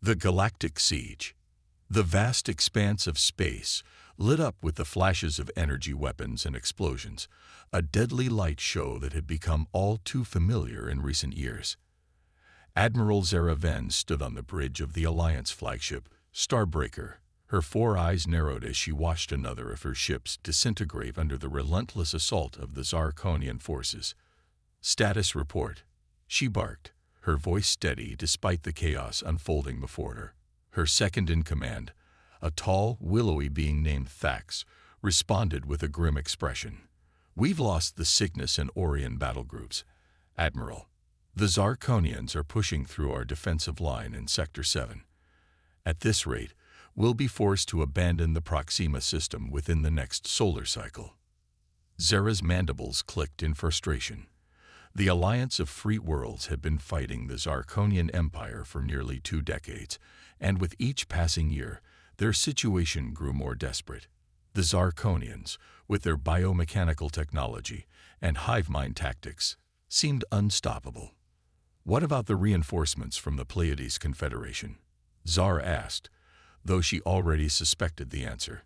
The galactic siege. The vast expanse of space, lit up with the flashes of energy weapons and explosions, a deadly light show that had become all too familiar in recent years. Admiral Zara Venn stood on the bridge of the Alliance flagship, Starbreaker, her 4 eyes narrowed as she watched another of her ships disintegrate under the relentless assault of the Zarkonian forces. "Status report," she barked, her voice steady despite the chaos unfolding before her. Her second-in-command, a tall, willowy being named Thax, responded with a grim expression. "We've lost the Cygnus and Orion battle groups, Admiral. The Zarkonians are pushing through our defensive line in Sector 7. At this rate, we'll be forced to abandon the Proxima system within the next solar cycle." Zara's mandibles clicked in frustration. The Alliance of Free Worlds had been fighting the Zarkonian Empire for nearly 2 decades, and with each passing year, their situation grew more desperate. The Zarkonians, with their biomechanical technology and hive mind tactics, seemed unstoppable. "What about the reinforcements from the Pleiades Confederation?" Zara asked, though she already suspected the answer.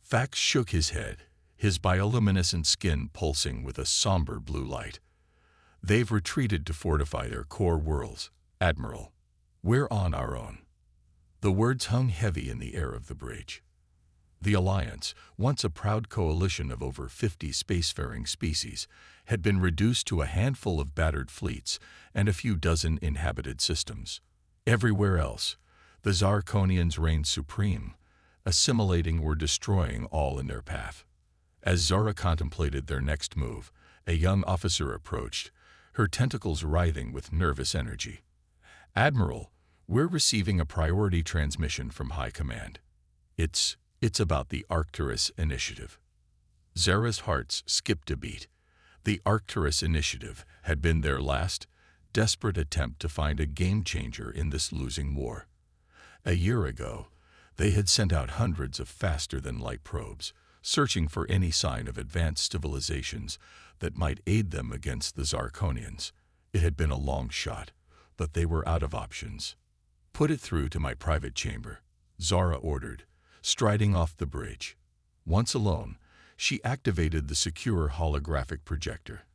Thax shook his head, his bioluminescent skin pulsing with a somber blue light. "They've retreated to fortify their core worlds, Admiral. We're on our own." The words hung heavy in the air of the bridge. The Alliance, once a proud coalition of over 50 spacefaring species, had been reduced to a handful of battered fleets and a few dozen inhabited systems. Everywhere else, the Zarkonians reigned supreme, assimilating or destroying all in their path. As Zara contemplated their next move, a young officer approached, her tentacles writhing with nervous energy. "Admiral, we're receiving a priority transmission from High Command. It's about the Arcturus Initiative." Zara's heart skipped a beat. The Arcturus Initiative had been their last, desperate attempt to find a game-changer in this losing war. A year ago, they had sent out hundreds of faster-than-light probes, searching for any sign of advanced civilizations that might aid them against the Zarkonians. It had been a long shot, but they were out of options. "Put it through to my private chamber," Zara ordered, striding off the bridge. Once alone, she activated the secure holographic projector.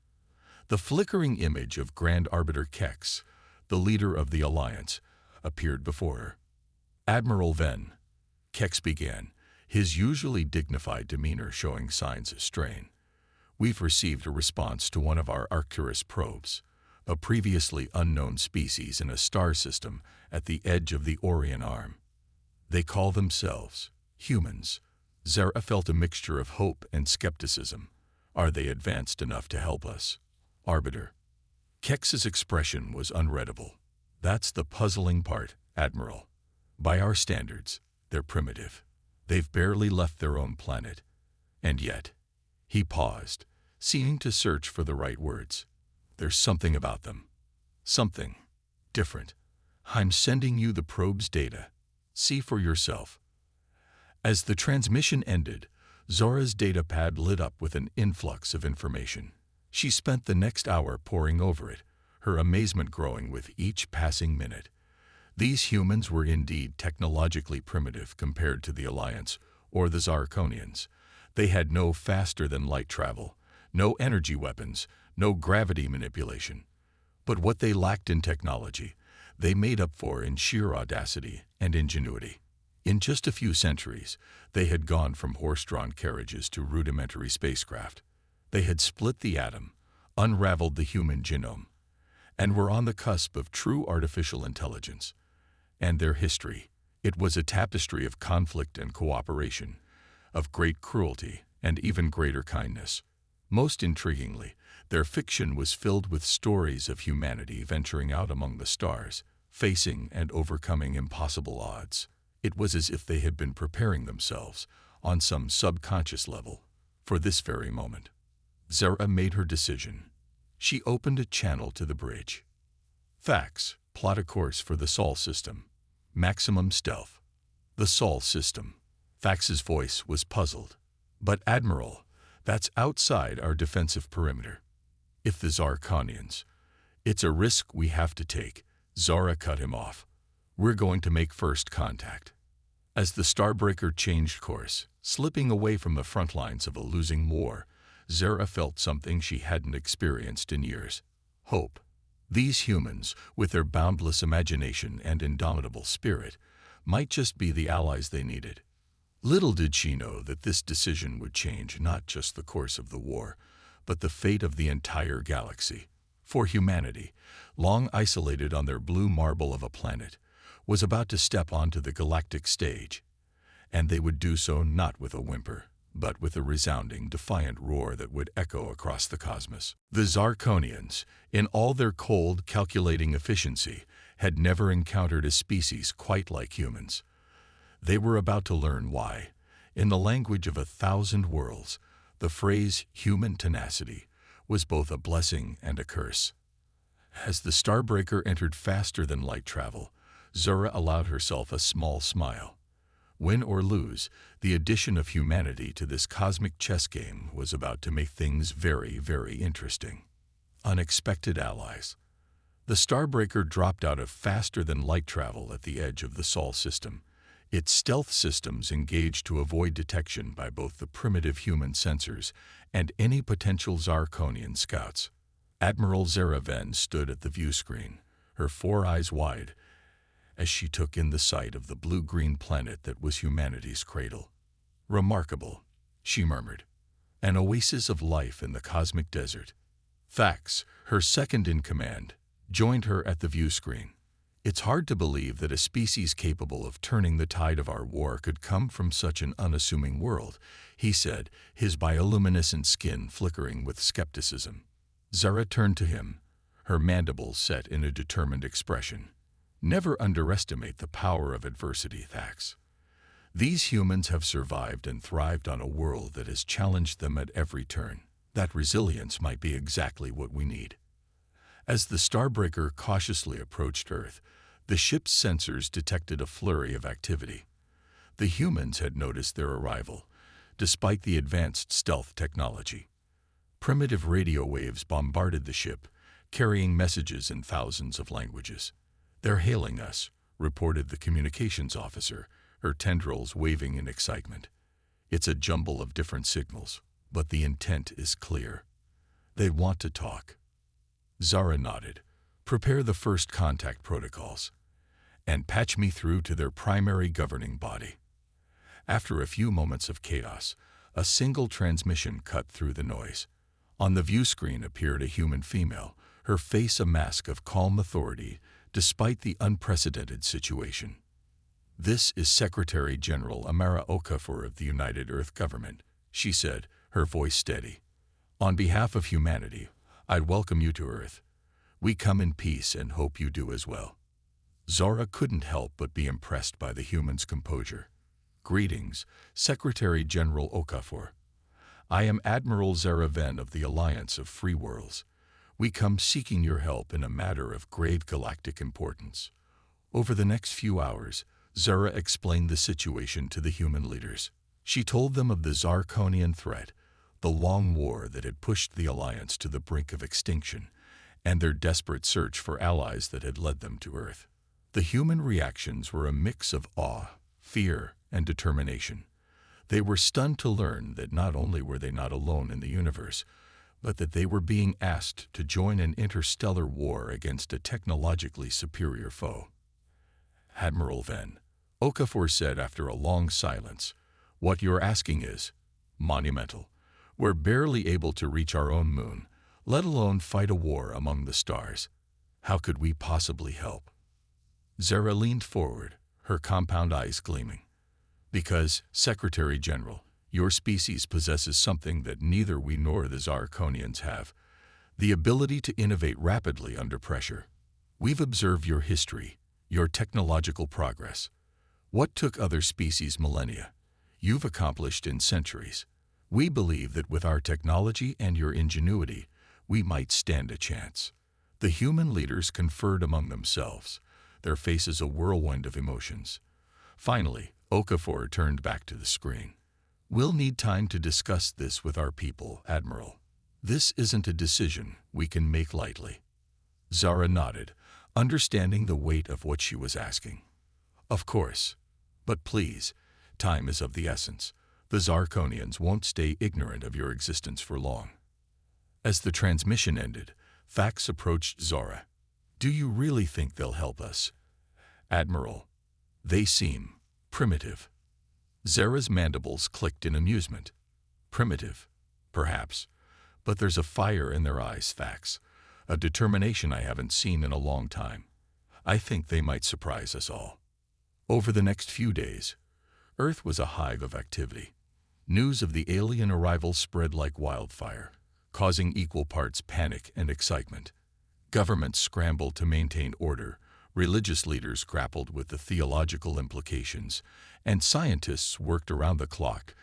The flickering image of Grand Arbiter Kex, the leader of the Alliance, appeared before her. "Admiral Venn," Kex began, his usually dignified demeanor showing signs of strain. "We've received a response to one of our Arcturus probes, a previously unknown species in a star system at the edge of the Orion Arm. They call themselves humans." Zara felt a mixture of hope and skepticism. "Are they advanced enough to help us, Arbiter?" Kex's expression was unreadable. "That's the puzzling part, Admiral. By our standards, they're primitive. They've barely left their own planet. And yet," he paused, seeming to search for the right words, "there's something about them. Something different. I'm sending you the probe's data. See for yourself." As the transmission ended, Zara's datapad lit up with an influx of information. She spent the next hour poring over it, her amazement growing with each passing minute. These humans were indeed technologically primitive compared to the Alliance or the Zarkonians. They had no faster-than-light travel, no energy weapons, no gravity manipulation. But what they lacked in technology, they made up for in sheer audacity and ingenuity. In just a few centuries, they had gone from horse-drawn carriages to rudimentary spacecraft. They had split the atom, unraveled the human genome, and were on the cusp of true artificial intelligence. And their history, it was a tapestry of conflict and cooperation, of great cruelty and even greater kindness. Most intriguingly, their fiction was filled with stories of humanity venturing out among the stars, facing and overcoming impossible odds. It was as if they had been preparing themselves, on some subconscious level, for this very moment. Zara made her decision. She opened a channel to the bridge. "Thax, plot a course for the Sol system. Maximum stealth." "The Sol system." Thax's voice was puzzled. "But Admiral, that's outside our defensive perimeter. If the Zarkonians..." "It's a risk we have to take," Zara cut him off. We're going to make first contact. As the Starbreaker changed course, slipping away from the front lines of a losing war, Zara felt something she hadn't experienced in years: hope. These humans, with their boundless imagination and indomitable spirit, might just be the allies they needed. Little did she know that this decision would change not just the course of the war, but the fate of the entire galaxy. For humanity, long isolated on their blue marble of a planet, was about to step onto the galactic stage, and they would do so not with a whimper, but with a resounding, defiant roar that would echo across the cosmos. The Zarkonians, in all their cold, calculating efficiency, had never encountered a species quite like humans. They were about to learn why. In the language of 1,000 worlds, the phrase human tenacity was both a blessing and a curse. As the Starbreaker entered faster than light travel, Zara allowed herself a small smile. Win or lose, the addition of humanity to this cosmic chess game was about to make things very, very interesting. Unexpected allies. The Starbreaker dropped out of faster-than-light travel at the edge of the Sol system, its stealth systems engaged to avoid detection by both the primitive human sensors and any potential Zarkonian scouts. Admiral Zara Venn stood at the view screen, her 4 eyes wide, as she took in the sight of the blue-green planet that was humanity's cradle. "Remarkable," she murmured. "An oasis of life in the cosmic desert." Thax, her second-in-command, joined her at the view screen. "It's hard to believe that a species capable of turning the tide of our war could come from such an unassuming world," he said, his bioluminescent skin flickering with skepticism. Zara turned to him, her mandibles set in a determined expression. "Never underestimate the power of adversity, Thax. These humans have survived and thrived on a world that has challenged them at every turn. That resilience might be exactly what we need." As the Starbreaker cautiously approached Earth, the ship's sensors detected a flurry of activity. The humans had noticed their arrival, despite the advanced stealth technology. Primitive radio waves bombarded the ship, carrying messages in thousands of languages. "They're hailing us," reported the communications officer, her tendrils waving in excitement. "It's a jumble of different signals, but the intent is clear. They want to talk." Zara nodded. "Prepare the first contact protocols, and patch me through to their primary governing body." After a few moments of chaos, a single transmission cut through the noise. On the view screen appeared a human female, her face a mask of calm authority despite the unprecedented situation. "This is Secretary General Amara Okafor of the United Earth Government," she said, her voice steady. "On behalf of humanity, I'd welcome you to Earth. We come in peace and hope you do as well." Zara couldn't help but be impressed by the human's composure. "Greetings, Secretary General Okafor. I am Admiral Zara Venn of the Alliance of Free Worlds. We come seeking your help in a matter of grave galactic importance." Over the next few hours, Zara explained the situation to the human leaders. She told them of the Zarkonian threat, the long war that had pushed the Alliance to the brink of extinction, and their desperate search for allies that had led them to Earth. The human reactions were a mix of awe, fear, and determination. They were stunned to learn that not only were they not alone in the universe, but that they were being asked to join an interstellar war against a technologically superior foe. "Admiral Venn," Okafor said after a long silence, "what you're asking is monumental. We're barely able to reach our own moon, let alone fight a war among the stars. How could we possibly help?" Zara leaned forward, her compound eyes gleaming. "Because, Secretary General, your species possesses something that neither we nor the Zarkonians have: the ability to innovate rapidly under pressure. We've observed your history, your technological progress. What took other species millennia, you've accomplished in centuries. We believe that with our technology and your ingenuity, we might stand a chance." The human leaders conferred among themselves, their faces a whirlwind of emotions. Finally, Okafor turned back to the screen. "We'll need time to discuss this with our people, Admiral. This isn't a decision we can make lightly." Zara nodded, understanding the weight of what she was asking. Of course. But please, time is of the essence. The Zarkonians won't stay ignorant of your existence for long. As the transmission ended, Fax approached Zara. Do you really think they'll help us? Admiral, they seem primitive. Zara's mandibles clicked in amusement. Primitive, perhaps, but there's a fire in their eyes, Fax, a determination I haven't seen in a long time. I think they might surprise us all. Over the next few days, Earth was a hive of activity. News of the alien arrival spread like wildfire, causing equal parts panic and excitement. Governments scrambled to maintain order, religious leaders grappled with the theological implications, and scientists worked around the clock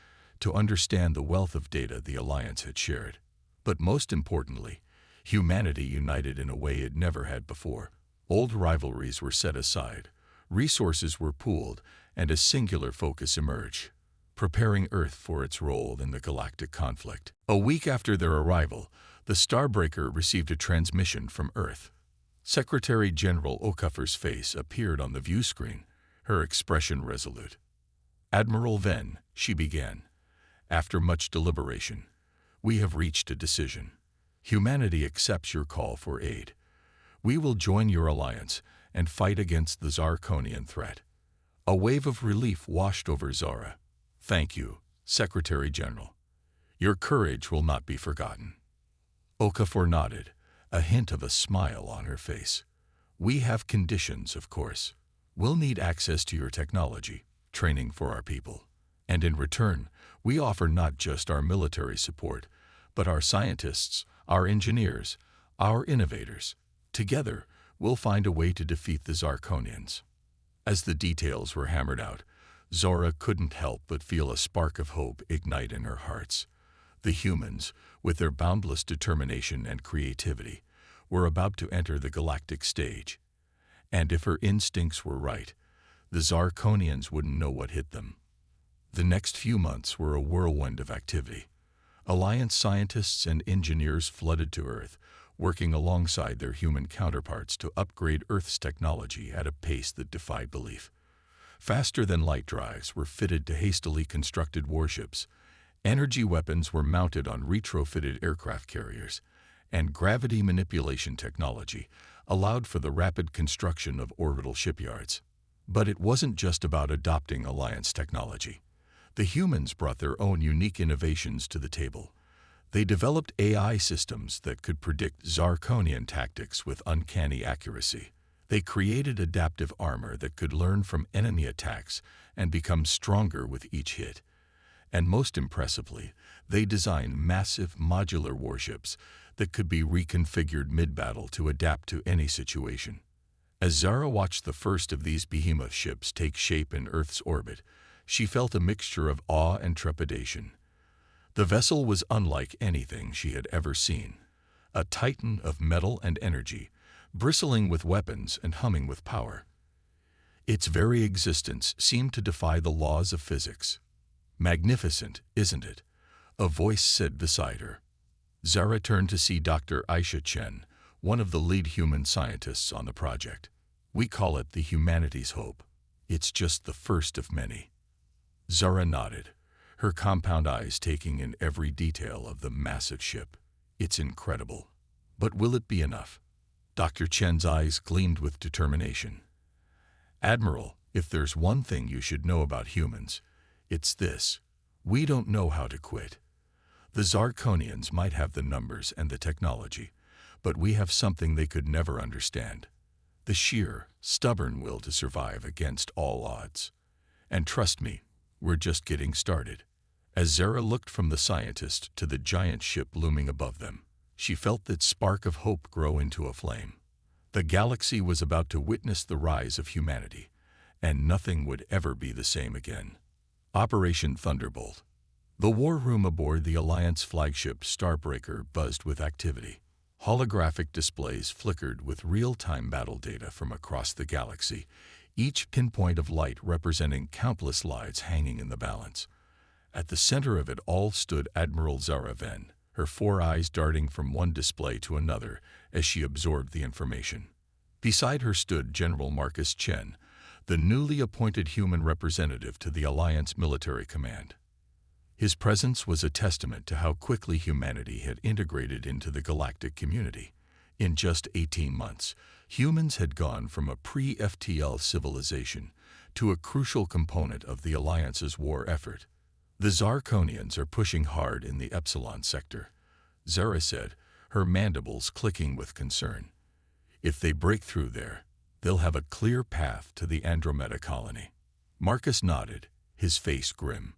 to understand the wealth of data the Alliance had shared. But most importantly, humanity united in a way it never had before. Old rivalries were set aside, resources were pooled, and a singular focus emerged, preparing Earth for its role in the galactic conflict. A week after their arrival, the Starbreaker received a transmission from Earth. Secretary General Okafor's face appeared on the view screen, her expression resolute. Admiral Venn, she began, after much deliberation, we have reached a decision. Humanity accepts your call for aid. We will join your alliance and fight against the Zarkonian threat. A wave of relief washed over Zara. Thank you, Secretary General. Your courage will not be forgotten. Okafor nodded, a hint of a smile on her face. We have conditions, of course. We'll need access to your technology, training for our people. And in return, we offer not just our military support, but our scientists, our engineers, our innovators. Together, we'll find a way to defeat the Zarkonians. As the details were hammered out, Zora couldn't help but feel a spark of hope ignite in her hearts. The humans, with their boundless determination and creativity, were about to enter the galactic stage. And if her instincts were right, the Zarkonians wouldn't know what hit them. The next few months were a whirlwind of activity. Alliance scientists and engineers flooded to Earth, working alongside their human counterparts to upgrade Earth's technology at a pace that defied belief. Faster-than-light drives were fitted to hastily constructed warships, energy weapons were mounted on retrofitted aircraft carriers, and gravity manipulation technology allowed for the rapid construction of orbital shipyards. But it wasn't just about adopting Alliance technology. The humans brought their own unique innovations to the table. They developed AI systems that could predict Zarkonian tactics with uncanny accuracy. They created adaptive armor that could learn from enemy attacks and become stronger with each hit. And most impressively, they designed massive modular warships that could be reconfigured mid-battle to adapt to any situation. As Zara watched the first of these behemoth ships take shape in Earth's orbit, she felt a mixture of awe and trepidation. The vessel was unlike anything she had ever seen, a titan of metal and energy, bristling with weapons and humming with power. Its very existence seemed to defy the laws of physics. Magnificent, isn't it? A voice said beside her. Zara turned to see Dr. Aisha Chen, one of the lead human scientists on the project. We call it the Humanity's Hope. It's just the first of many. Zara nodded, her compound eyes taking in every detail of the massive ship. It's incredible. But will it be enough? Dr. Chen's eyes gleamed with determination. Admiral, if there's one thing you should know about humans, it's this. We don't know how to quit. The Zarkonians might have the numbers and the technology, but we have something they could never understand. The sheer, stubborn will to survive against all odds. And trust me, we're just getting started. As Zara looked from the scientist to the giant ship looming above them, she felt that spark of hope grow into a flame. The galaxy was about to witness the rise of humanity, and nothing would ever be the same again. Operation Thunderbolt. The war room aboard the Alliance flagship Starbreaker buzzed with activity. Holographic displays flickered with real-time battle data from across the galaxy, each pinpoint of light representing countless lives hanging in the balance. At the center of it all stood Admiral Zara Venn, her four eyes darting from one display to another as she absorbed the information. Beside her stood General Marcus Chen, the newly appointed human representative to the Alliance Military Command. His presence was a testament to how quickly humanity had integrated into the galactic community. In just 18 months, humans had gone from a pre-FTL civilization to a crucial component of the Alliance's war effort. The Zarkonians are pushing hard in the Epsilon sector, Zara said, her mandibles clicking with concern. If they break through there, they'll have a clear path to the Andromeda colony. Marcus nodded, his face grim.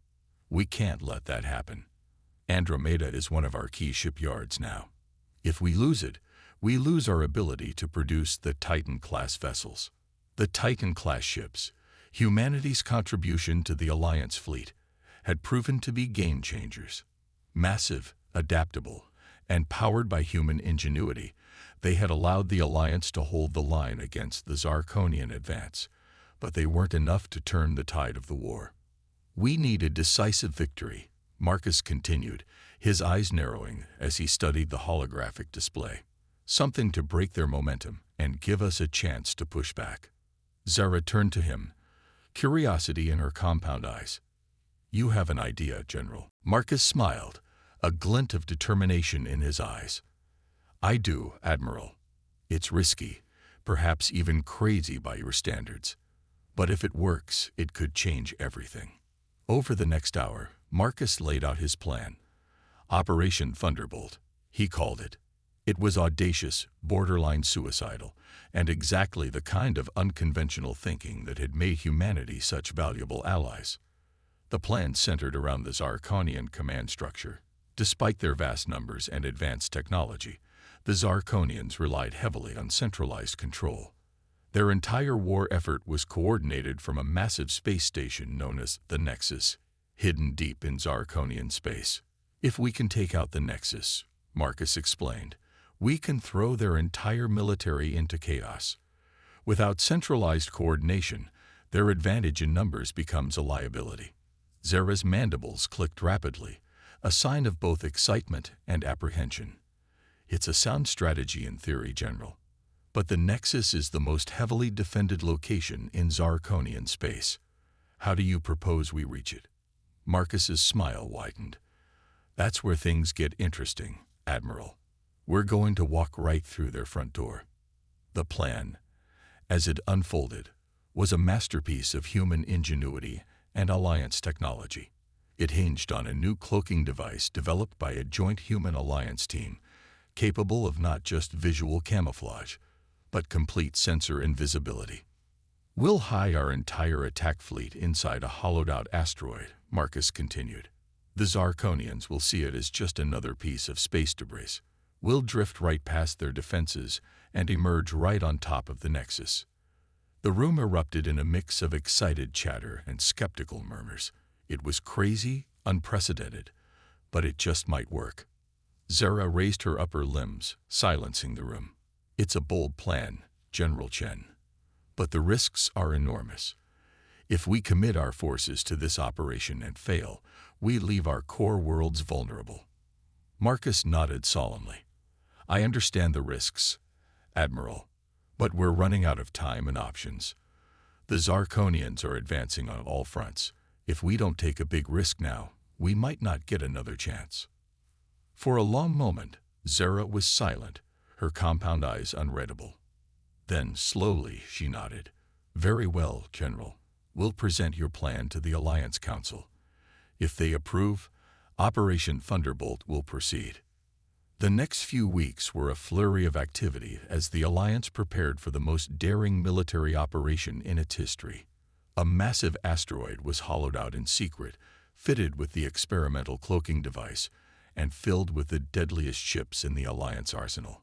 We can't let that happen. Andromeda is one of our key shipyards now. If we lose it, we lose our ability to produce the Titan-class vessels. The Titan-class ships, humanity's contribution to the Alliance fleet, had proven to be game-changers. Massive, adaptable, and powered by human ingenuity, they had allowed the Alliance to hold the line against the Zarkonian advance, but they weren't enough to turn the tide of the war. We need a decisive victory, Marcus continued, his eyes narrowing as he studied the holographic display. Something to break their momentum and give us a chance to push back. Zara turned to him, curiosity in her compound eyes. You have an idea, General. Marcus smiled, a glint of determination in his eyes. I do, Admiral. It's risky, perhaps even crazy by your standards. But if it works, it could change everything. Over the next hour, Marcus laid out his plan. Operation Thunderbolt, he called it. It was audacious, borderline suicidal, and exactly the kind of unconventional thinking that had made humanity such valuable allies. The plan centered around the Zarkonian command structure. Despite their vast numbers and advanced technology, the Zarkonians relied heavily on centralized control. Their entire war effort was coordinated from a massive space station known as the Nexus, hidden deep in Zarkonian space. If we can take out the Nexus, Marcus explained, we can throw their entire military into chaos. Without centralized coordination, their advantage in numbers becomes a liability. Zara's mandibles clicked rapidly, a sign of both excitement and apprehension. It's a sound strategy in theory, General. But the Nexus is the most heavily defended location in Zarkonian space. How do you propose we reach it? Marcus's smile widened. That's where things get interesting, Admiral. We're going to walk right through their front door. The plan, as it unfolded, was a masterpiece of human ingenuity and Alliance technology. It hinged on a new cloaking device developed by a joint human Alliance team, capable of not just visual camouflage, but complete sensor invisibility. We'll hide our entire attack fleet inside a hollowed-out asteroid, Marcus continued. The Zarkonians will see it as just another piece of space debris. We'll drift right past their defenses and emerge right on top of the Nexus. The room erupted in a mix of excited chatter and skeptical murmurs. It was crazy, unprecedented, but it just might work. Zara raised her upper limbs, silencing the room. It's a bold plan, General Chen. But the risks are enormous. If we commit our forces to this operation and fail, we leave our core worlds vulnerable. Marcus nodded solemnly. I understand the risks, Admiral, but we're running out of time and options. The Zarkonians are advancing on all fronts. If we don't take a big risk now, we might not get another chance. For a long moment, Zara was silent, her compound eyes unreadable. Then, slowly, she nodded. Very well, General. We'll present your plan to the Alliance Council. If they approve, Operation Thunderbolt will proceed. The next few weeks were a flurry of activity as the Alliance prepared for the most daring military operation in its history. A massive asteroid was hollowed out in secret, fitted with the experimental cloaking device, and filled with the deadliest ships in the Alliance arsenal.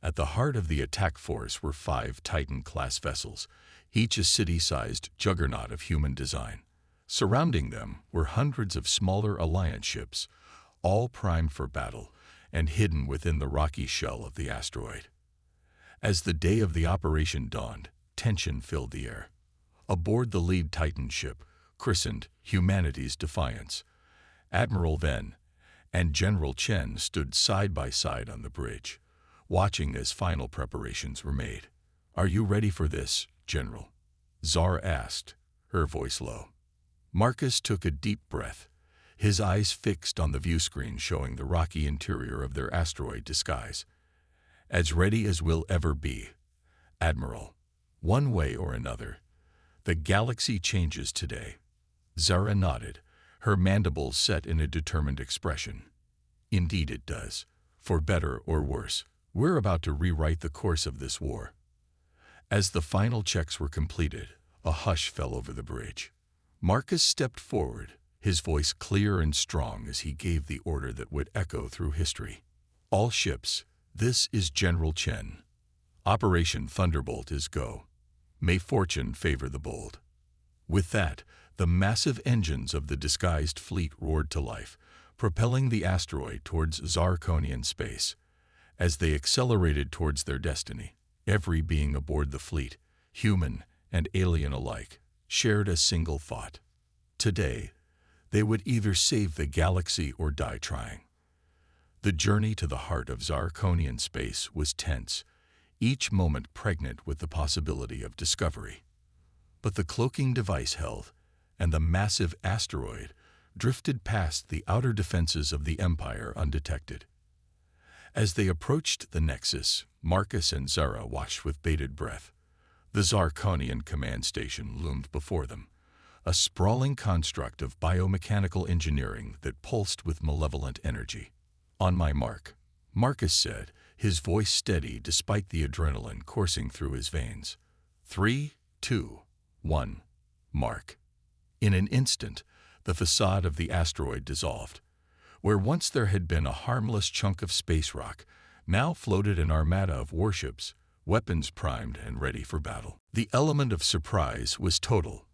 At the heart of the attack force were 5 Titan-class vessels, each a city-sized juggernaut of human design. Surrounding them were hundreds of smaller Alliance ships, all primed for battle and hidden within the rocky shell of the asteroid. As the day of the operation dawned, tension filled the air. Aboard the lead Titan ship, christened Humanity's Defiance, Admiral Ven and General Chen stood side by side on the bridge, watching as final preparations were made. Are you ready for this, General? Zara asked, her voice low. Marcus took a deep breath, his eyes fixed on the viewscreen showing the rocky interior of their asteroid disguise. As ready as we'll ever be, Admiral. One way or another, the galaxy changes today. Zara nodded, her mandibles set in a determined expression. Indeed it does. For better or worse, we're about to rewrite the course of this war. As the final checks were completed, a hush fell over the bridge. Marcus stepped forward, his voice clear and strong as he gave the order that would echo through history. All ships, this is General Chen. Operation Thunderbolt is go. May fortune favor the bold. With that, the massive engines of the disguised fleet roared to life, propelling the asteroid towards Zarkonian space. As they accelerated towards their destiny, every being aboard the fleet, human and alien alike, shared a single thought. Today, they would either save the galaxy or die trying. The journey to the heart of Zarkonian space was tense, each moment pregnant with the possibility of discovery. But the cloaking device held, and the massive asteroid drifted past the outer defenses of the Empire undetected. As they approached the Nexus, Marcus and Zara watched with bated breath. The Zarkonian command station loomed before them, a sprawling construct of biomechanical engineering that pulsed with malevolent energy. On my mark, Marcus said, his voice steady despite the adrenaline coursing through his veins. 3, 2, 1, mark. In an instant, the facade of the asteroid dissolved. Where once there had been a harmless chunk of space rock, now floated an armada of warships, weapons primed and ready for battle. The element of surprise was total.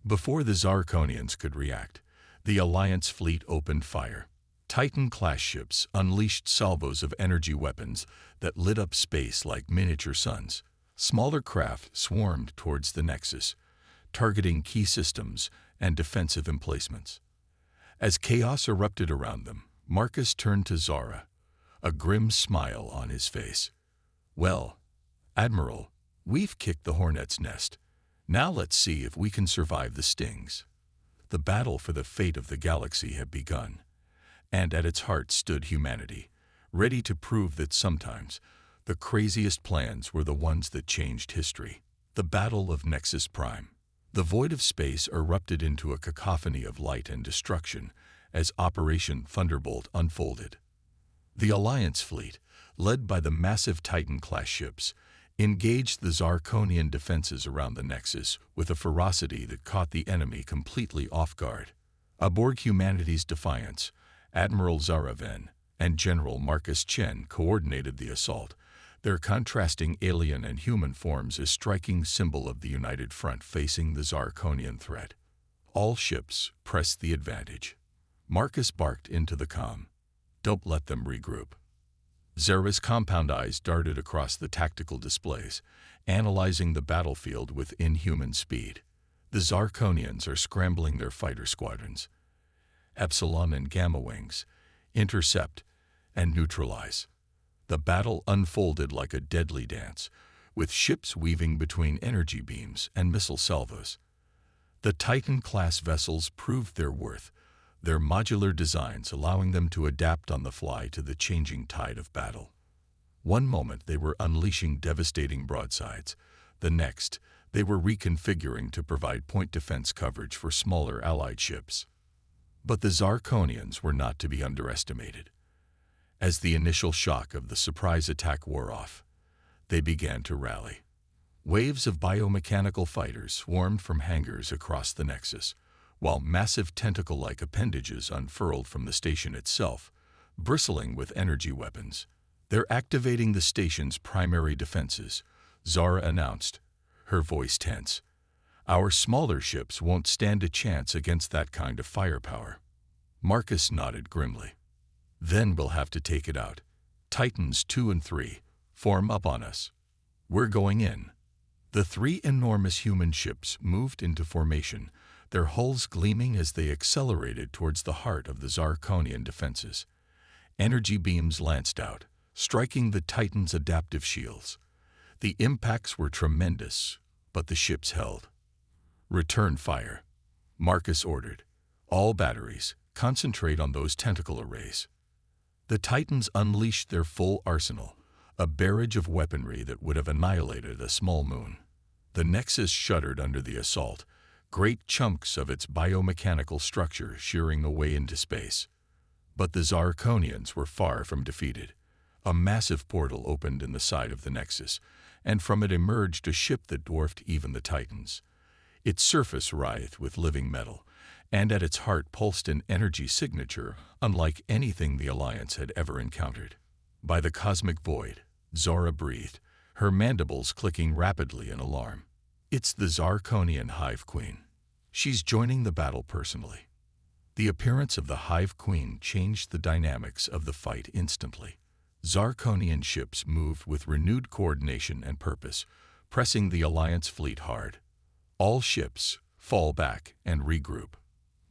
Before the Zarkonians could react, the Alliance fleet opened fire. Titan-class ships unleashed salvos of energy weapons that lit up space like miniature suns. Smaller craft swarmed towards the Nexus, targeting key systems and defensive emplacements. As chaos erupted around them, Marcus turned to Zara, a grim smile on his face. Well, Admiral, we've kicked the hornet's nest. Now let's see if we can survive the stings. The battle for the fate of the galaxy had begun, and at its heart stood humanity, ready to prove that sometimes the craziest plans were the ones that changed history. The Battle of Nexus Prime. The void of space erupted into a cacophony of light and destruction as Operation Thunderbolt unfolded. The Alliance fleet, led by the massive Titan-class ships, engaged the Zarkonian defenses around the Nexus with a ferocity that caught the enemy completely off guard. Aboard humanity's Defiance, Admiral Zara Ven and General Marcus Chen coordinated the assault, their contrasting alien and human forms a striking symbol of the united front facing the Zarkonian threat. All ships pressed the advantage. Marcus barked into the comm. Don't let them regroup. Zara's compound eyes darted across the tactical displays, analyzing the battlefield with inhuman speed. The Zarkonians are scrambling their fighter squadrons. Epsilon and Gamma wings, intercept and neutralize. The battle unfolded like a deadly dance, with ships weaving between energy beams and missile salvos. The Titan-class vessels proved their worth, their modular designs allowing them to adapt on the fly to the changing tide of battle. One moment they were unleashing devastating broadsides, the next they were reconfiguring to provide point defense coverage for smaller Allied ships. But the Zarkonians were not to be underestimated. As the initial shock of the surprise attack wore off, they began to rally. Waves of biomechanical fighters swarmed from hangars across the Nexus, while massive tentacle-like appendages unfurled from the station itself, bristling with energy weapons. They're activating the station's primary defenses, Zara announced, her voice tense. Our smaller ships won't stand a chance against that kind of firepower. Marcus nodded grimly. Then we'll have to take it out. Titans 2 and 3, form up on us. We're going in. The three enormous human ships moved into formation, their hulls gleaming as they accelerated towards the heart of the Zarkonian defenses. Energy beams lanced out, striking the Titans' adaptive shields. The impacts were tremendous, but the ships held. Return fire, Marcus ordered. All batteries, concentrate on those tentacle arrays. The Titans unleashed their full arsenal, a barrage of weaponry that would have annihilated a small moon. The Nexus shuddered under the assault, great chunks of its biomechanical structure shearing away into space. But the Zarkonians were far from defeated. A massive portal opened in the side of the Nexus, and from it emerged a ship that dwarfed even the Titans. Its surface writhed with living metal, and at its heart pulsed an energy signature unlike anything the Alliance had ever encountered. By the cosmic void, Zora breathed, her mandibles clicking rapidly in alarm. It's the Zarkonian Hive Queen. She's joining the battle personally. The appearance of the Hive Queen changed the dynamics of the fight instantly. Zarkonian ships moved with renewed coordination and purpose, pressing the Alliance fleet hard. All ships, fall back and regroup.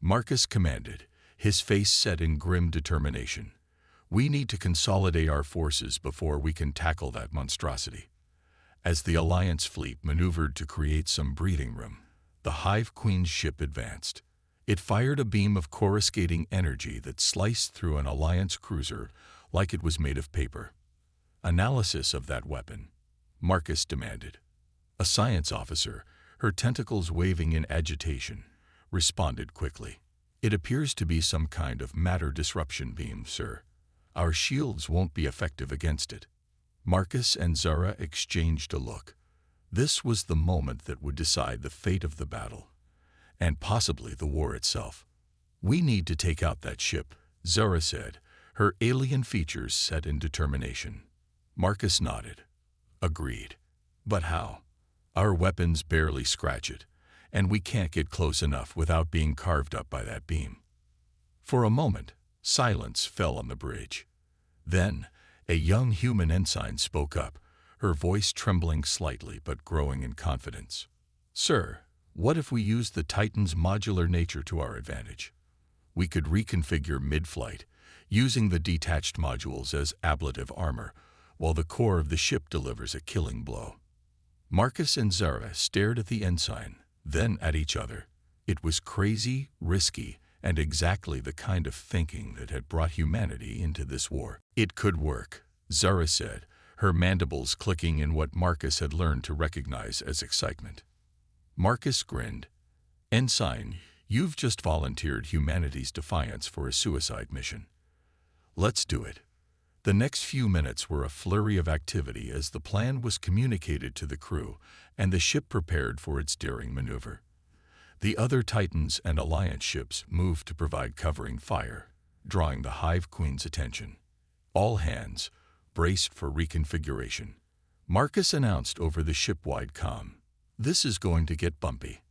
Marcus commanded, his face set in grim determination. We need to consolidate our forces before we can tackle that monstrosity. As the Alliance fleet maneuvered to create some breathing room, the Hive Queen's ship advanced. It fired a beam of coruscating energy that sliced through an Alliance cruiser like it was made of paper. Analysis of that weapon, Marcus demanded. A science officer, her tentacles waving in agitation, responded quickly. It appears to be some kind of matter disruption beam, sir. Our shields won't be effective against it. Marcus and Zara exchanged a look. This was the moment that would decide the fate of the battle, and possibly the war itself. We need to take out that ship, Zara said, her alien features set in determination. Marcus nodded. Agreed. But how? Our weapons barely scratch it, and we can't get close enough without being carved up by that beam. For a moment, silence fell on the bridge. Then, a young human ensign spoke up, her voice trembling slightly but growing in confidence. Sir, what if we use the Titan's modular nature to our advantage? We could reconfigure mid-flight, using the detached modules as ablative armor, while the core of the ship delivers a killing blow. Marcus and Zara stared at the ensign, then at each other. It was crazy, risky, and exactly the kind of thinking that had brought humanity into this war. It could work, Zara said, her mandibles clicking in what Marcus had learned to recognize as excitement. Marcus grinned. Ensign, you've just volunteered humanity's defiance for a suicide mission. Let's do it. The next few minutes were a flurry of activity as the plan was communicated to the crew and the ship prepared for its daring maneuver. The other Titans and Alliance ships moved to provide covering fire, drawing the Hive Queen's attention. All hands braced for reconfiguration. Marcus announced over the ship-wide comm, "This is going to get bumpy."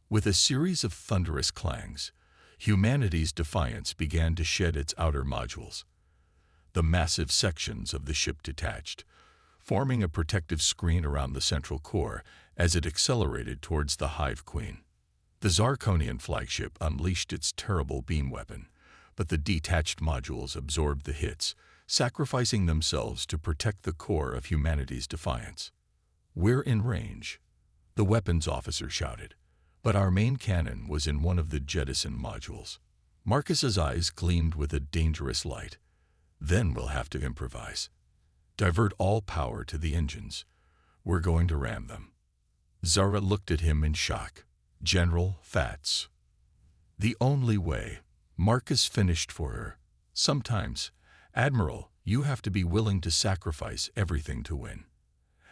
With a series of thunderous clangs, humanity's defiance began to shed its outer modules. The massive sections of the ship detached, forming a protective screen around the central core as it accelerated towards the Hive Queen. The Zarkonian flagship unleashed its terrible beam weapon, but the detached modules absorbed the hits, sacrificing themselves to protect the core of humanity's defiance. "We're in range," the weapons officer shouted, but our main cannon was in one of the jettison modules. Marcus's eyes gleamed with a dangerous light. Then we'll have to improvise. Divert all power to the engines. We're going to ram them. Zara looked at him in shock. General Fats. The only way, Marcus finished for her. Sometimes, Admiral, you have to be willing to sacrifice everything to win.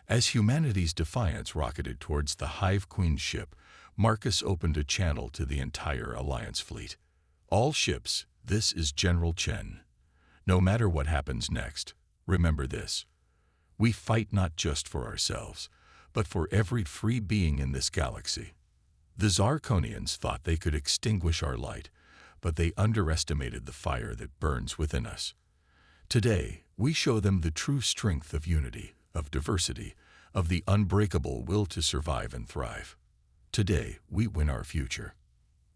As humanity's defiance rocketed towards the Hive Queen's ship, Marcus opened a channel to the entire Alliance fleet. All ships, this is General Chen. No matter what happens next, remember this. We fight not just for ourselves, but for every free being in this galaxy. The Zarkonians thought they could extinguish our light, but they underestimated the fire that burns within us. Today, we show them the true strength of unity, of diversity, of the unbreakable will to survive and thrive. Today, we win our future.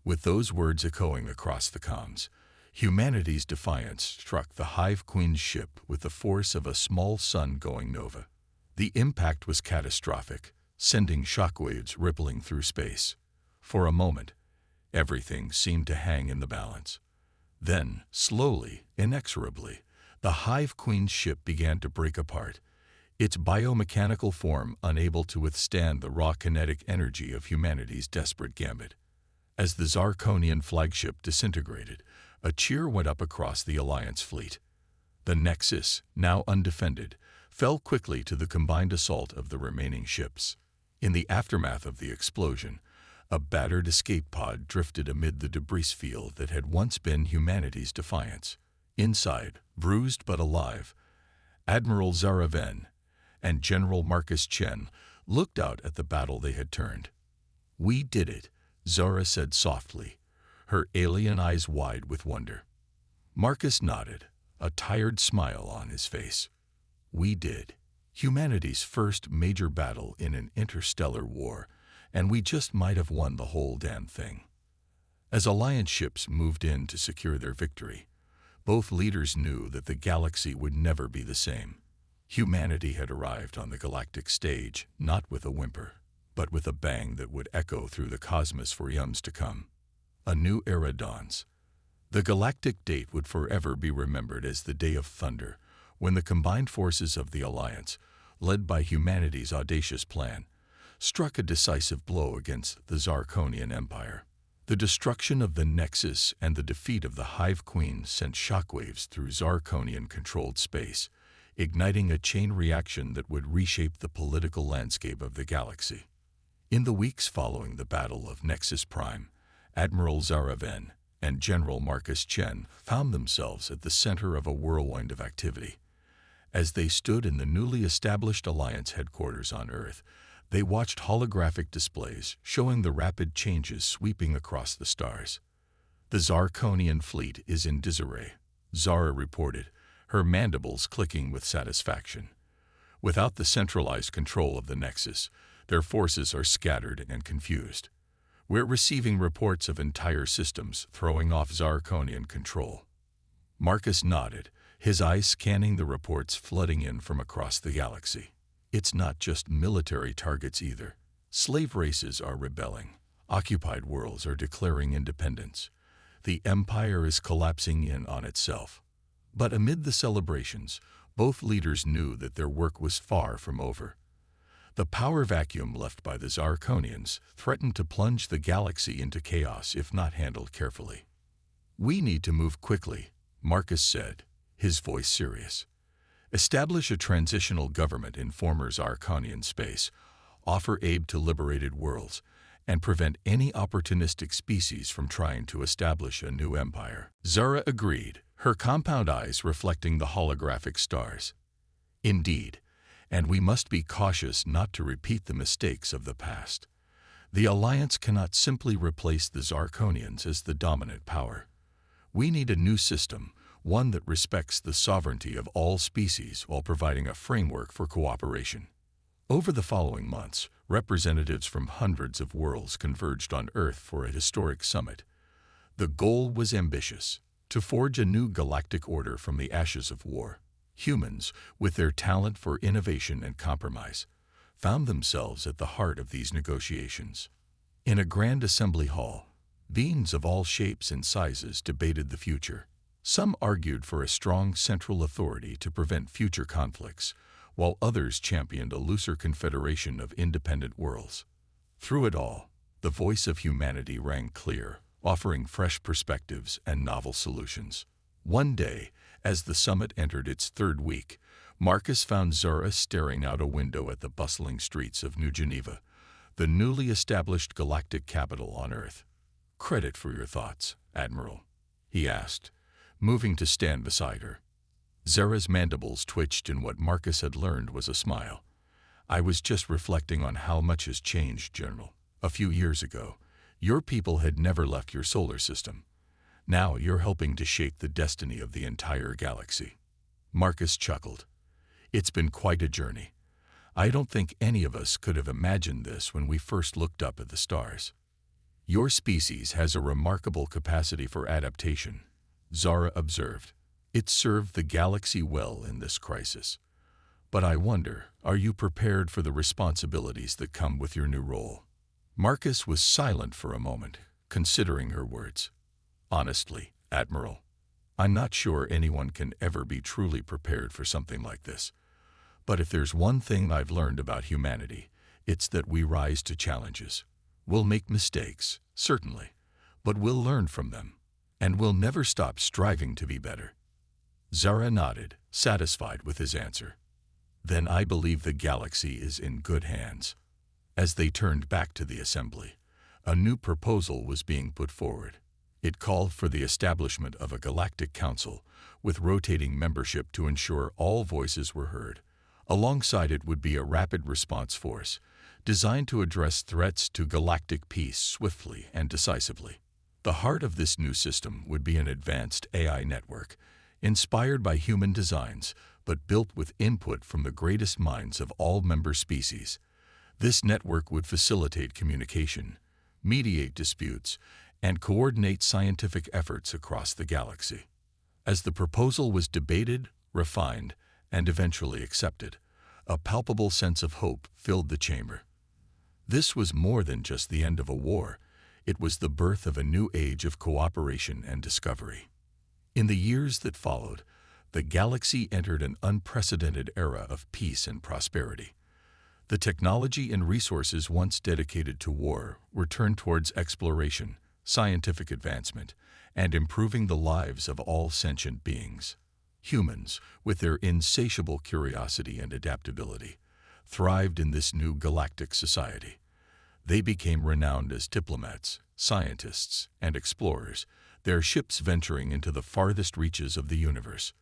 With those words echoing across the comms, humanity's defiance struck the Hive Queen's ship with the force of a small sun going nova. The impact was catastrophic, sending shockwaves rippling through space. For a moment, everything seemed to hang in the balance. Then, slowly, inexorably, the Hive Queen's ship began to break apart, its biomechanical form unable to withstand the raw kinetic energy of humanity's desperate gambit. As the Zarkonian flagship disintegrated, a cheer went up across the Alliance fleet. The Nexus, now undefended, fell quickly to the combined assault of the remaining ships. In the aftermath of the explosion, a battered escape pod drifted amid the debris field that had once been humanity's defiance. Inside, bruised but alive, Admiral Zara Venn and General Marcus Chen looked out at the battle they had turned. "We did it," Zara said softly, her alien eyes wide with wonder. Marcus nodded, a tired smile on his face. "We did. Humanity's first major battle in an interstellar war, and we just might have won the whole damn thing." As Alliance ships moved in to secure their victory, both leaders knew that the galaxy would never be the same. Humanity had arrived on the galactic stage, not with a whimper, but with a bang that would echo through the cosmos for eons to come. A new era dawns. The galactic date would forever be remembered as the Day of Thunder, when the combined forces of the Alliance, led by humanity's audacious plan, struck a decisive blow against the Zarkonian Empire. The destruction of the Nexus and the defeat of the Hive Queen sent shockwaves through Zarkonian-controlled space, igniting a chain reaction that would reshape the political landscape of the galaxy. In the weeks following the Battle of Nexus Prime, Admiral Zara Venn and General Marcus Chen found themselves at the center of a whirlwind of activity. As they stood in the newly established Alliance headquarters on Earth, they watched holographic displays showing the rapid changes sweeping across the stars. "The Zarkonian fleet is in disarray," Zara reported, her mandibles clicking with satisfaction. "Without the centralized control of the Nexus, their forces are scattered and confused. We're receiving reports of entire systems throwing off Zarkonian control." Marcus nodded, his eyes scanning the reports flooding in from across the galaxy. "It's not just military targets either. Slave races are rebelling. Occupied worlds are declaring independence. The Empire is collapsing in on itself." But amid the celebrations, both leaders knew that their work was far from over. The power vacuum left by the Zarkonians threatened to plunge the galaxy into chaos if not handled carefully. "We need to move quickly," Marcus said, his voice serious. "Establish a transitional government in former Zarkonian space, offer aid to liberated worlds, and prevent any opportunistic species from trying to establish a new empire." Zara agreed, her compound eyes reflecting the holographic stars. "Indeed, and we must be cautious not to repeat the mistakes of the past. The Alliance cannot simply replace the Zarkonians as the dominant power. We need a new system, one that respects the sovereignty of all species while providing a framework for cooperation." Over the following months, representatives from hundreds of worlds converged on Earth for a historic summit. The goal was ambitious: to forge a new galactic order from the ashes of war. Humans, with their talent for innovation and compromise, found themselves at the heart of these negotiations. In a grand assembly hall, beings of all shapes and sizes debated the future. Some argued for a strong central authority to prevent future conflicts, while others championed a looser confederation of independent worlds. Through it all, the voice of humanity rang clear, offering fresh perspectives and novel solutions. One day, as the summit entered its third week, Marcus found Zara staring out a window at the bustling streets of New Geneva, the newly established galactic capital on Earth. "Credit for your thoughts, Admiral," he asked, moving to stand beside her. Zara's mandibles twitched in what Marcus had learned was a smile. "I was just reflecting on how much has changed, General. A few years ago, your people had never left your solar system. Now you're helping to shape the destiny of the entire galaxy." Marcus chuckled. "It's been quite a journey. I don't think any of us could have imagined this when we first looked up at the stars." "Your species has a remarkable capacity for adaptation," Zara observed. "It served the galaxy well in this crisis. But I wonder, are you prepared for the responsibilities that come with your new role?" Marcus was silent for a moment, considering her words. Honestly, Admiral, I'm not sure anyone can ever be truly prepared for something like this. But if there's one thing I've learned about humanity, it's that we rise to challenges. We'll make mistakes, certainly, but we'll learn from them, and we'll never stop striving to be better. Zara nodded, satisfied with his answer. Then I believe the galaxy is in good hands. As they turned back to the assembly, a new proposal was being put forward. It called for the establishment of a galactic council with rotating membership to ensure all voices were heard. Alongside it would be a rapid response force, designed to address threats to galactic peace swiftly and decisively. The heart of this new system would be an advanced AI network, inspired by human designs, but built with input from the greatest minds of all member species. This network would facilitate communication, mediate disputes, and coordinate scientific efforts across the galaxy. As the proposal was debated, refined, and eventually accepted, a palpable sense of hope filled the chamber. This was more than just the end of a war. It was the birth of a new age of cooperation and discovery. In the years that followed, the galaxy entered an unprecedented era of peace and prosperity. The technology and resources once dedicated to war were turned towards exploration, scientific advancement, and improving the lives of all sentient beings. Humans, with their insatiable curiosity and adaptability, thrived in this new galactic society. They became renowned as diplomats, scientists, and explorers, their ships venturing into the farthest reaches of the universe.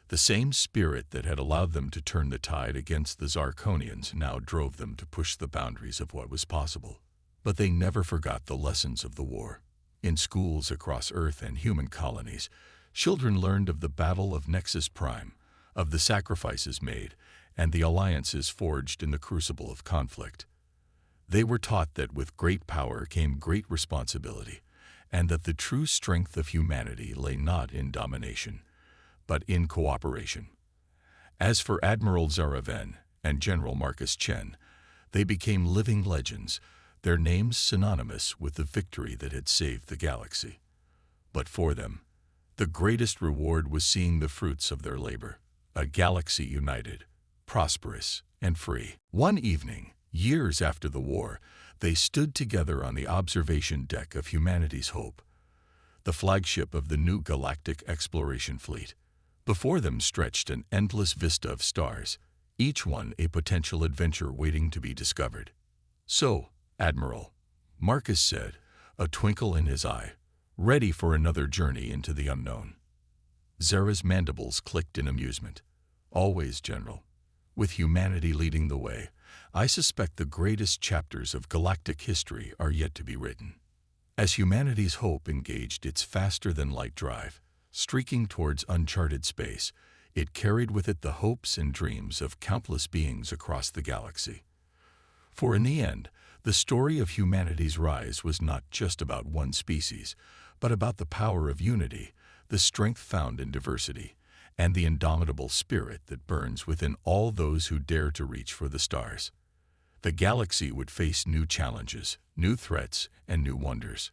The same spirit that had allowed them to turn the tide against the Zarkonians now drove them to push the boundaries of what was possible. But they never forgot the lessons of the war. In schools across Earth and human colonies, children learned of the Battle of Nexus Prime, of the sacrifices made, and the alliances forged in the crucible of conflict. They were taught that with great power came great responsibility, and that the true strength of humanity lay not in domination, but in cooperation. As for Admiral Zaraven and General Marcus Chen, they became living legends, their names synonymous with the victory that had saved the galaxy. But for them, the greatest reward was seeing the fruits of their labor, a galaxy united, prosperous, and free. One evening, years after the war, they stood together on the observation deck of humanity's Hope, the flagship of the new galactic exploration fleet. Before them stretched an endless vista of stars, each one a potential adventure waiting to be discovered. "So, Admiral," Marcus said, a twinkle in his eye, ready for another journey into the unknown. Zara's mandibles clicked in amusement. "Always, General. With humanity leading the way, I suspect the greatest chapters of galactic history are yet to be written." As humanity's Hope engaged its faster-than-light drive, streaking towards uncharted space, it carried with it the hopes and dreams of countless beings across the galaxy. For in the end, the story of humanity's rise was not just about one species, but about the power of unity, the strength found in diversity, and the indomitable spirit that burns within all those who dare to reach for the stars. The galaxy would face new challenges, new threats, and new wonders.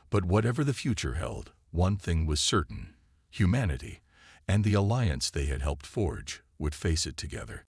But whatever the future held, one thing was certain: humanity, and the alliance they had helped forge, would face it together.